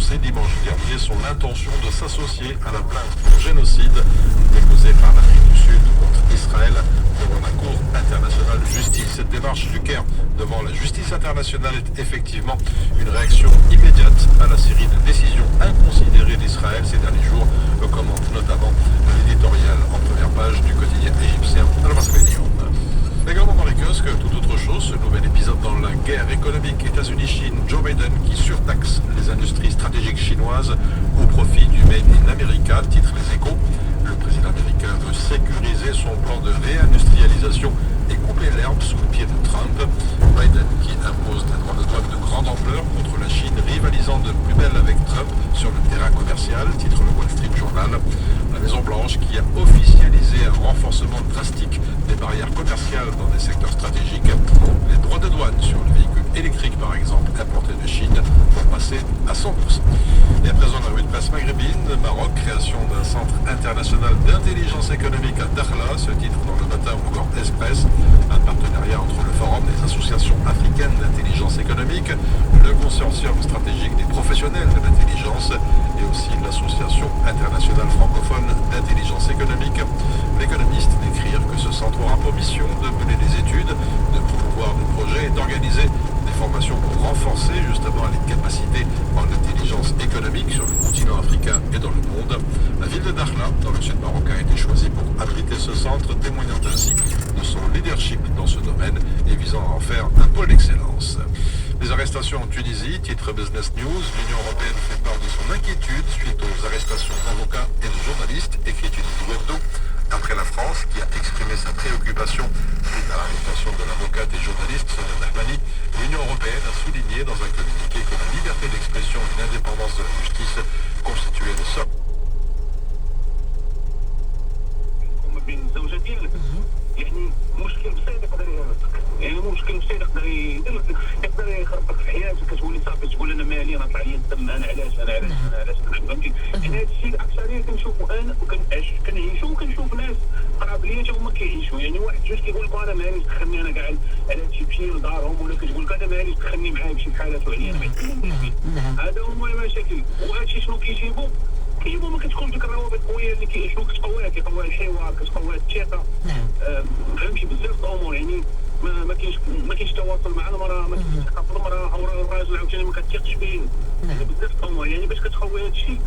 annoncé dimanche dernier son intention de s'associer à la plainte pour génocide déposée par l'Afrique du Sud contre Israël devant la Cour internationale de justice. Cette démarche du Caire devant la justice internationale est effectivement une réaction immédiate à la série de décisions inconsidérées d'Israël ces derniers jours, commente notamment l'éditorial en première page du quotidien égyptien Al-Masriyon. Également dans les kiosques, tout autre chose, ce nouvel épisode dans la guerre économique États-Unis-Chine, Joe Biden qui surtaxe les industries stratégiques chinoises au profit du Made in America, titre les Échos. Le président américain veut sécuriser son plan de réindustrialisation et couper l'herbe sous le pied de Trump. Biden qui impose des droits de douane de grande ampleur contre la Chine, rivalisant de plus belle avec Trump sur le terrain commercial, titre le Wall Street Journal. La Maison-Blanche qui a officialisé un renforcement drastique des barrières commerciales dans des secteurs stratégiques. Les droits de douane sur les véhicules électriques, par exemple, importés de Chine, vont passer à 100%. Et à présent, la revue de presse maghrébine, Maroc, création d'un centre international d'intelligence économique à Dakhla, ce titre dans le Matin ou encore Express, un partenariat entre le Forum des associations africaines d'intelligence économique, le consortium stratégique des professionnels de l'intelligence et aussi l'association internationale francophone d'intelligence économique. L'économiste d'écrire que ce centre aura pour mission de mener des études, de promouvoir des projets et d'organiser des formations pour renforcer justement les capacités en intelligence économique sur le continent africain et dans le monde. La ville de Dakhla, dans le sud marocain, a été choisie pour abriter ce centre, témoignant ainsi de son leadership dans ce domaine et visant à en faire un pôle d'excellence. Les arrestations en Tunisie, titre Business News, l'Union européenne fait part de son inquiétude suite aux arrestations d'avocats et de journalistes, écrit Tunisie Webdo. Après la France, qui a exprimé sa préoccupation suite à l'arrestation de l'avocate et journaliste Sonia Dahmani, l'Union européenne a souligné dans un communiqué que la liberté d'expression et l'indépendance de la justice constituaient le socle. يعني مشكل بسيط يقدر يهرسك يعني مشكل بسيط يقدر يخربك في حياتك كتولي صافي تقول انا مالي انا طلع لي الدم انا علاش فهمتي يعني هذا الشيء الاكثريه كنشوفوا انا كنعيشوا وكنشوف ناس قراب ليا حتى هما كيعيشوا يعني واحد جوج كيقول لك انا مالي تدخلني انا كاع على هادشي مشي لدارهم ولا كتقول لك انا مالي تدخلني معايا بشي حالات وعليا انا ما يتكلمش فيه هذا هما المشاكل وهادشي شنو كيجيبوا ما كتكون ديك الروابط القويه اللي شنو كتقويها الحوار كتقويها الثقه فهمتي بزاف الامور يعني ما كاينش تواصل مع المراه ما كاينش ثقه في المراه او الراجل عاوتاني ما كتثقش فيه يعني بزاف الامور يعني باش كتقوي هذا الشيء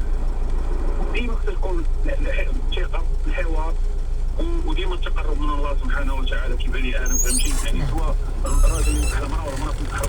ديما خصها تكون الثقه الحوار وديما التقرب من الله سبحانه وتعالى كبني ادم فهمتي يعني سواء الراجل يمدح المراه ولا المراه تمدح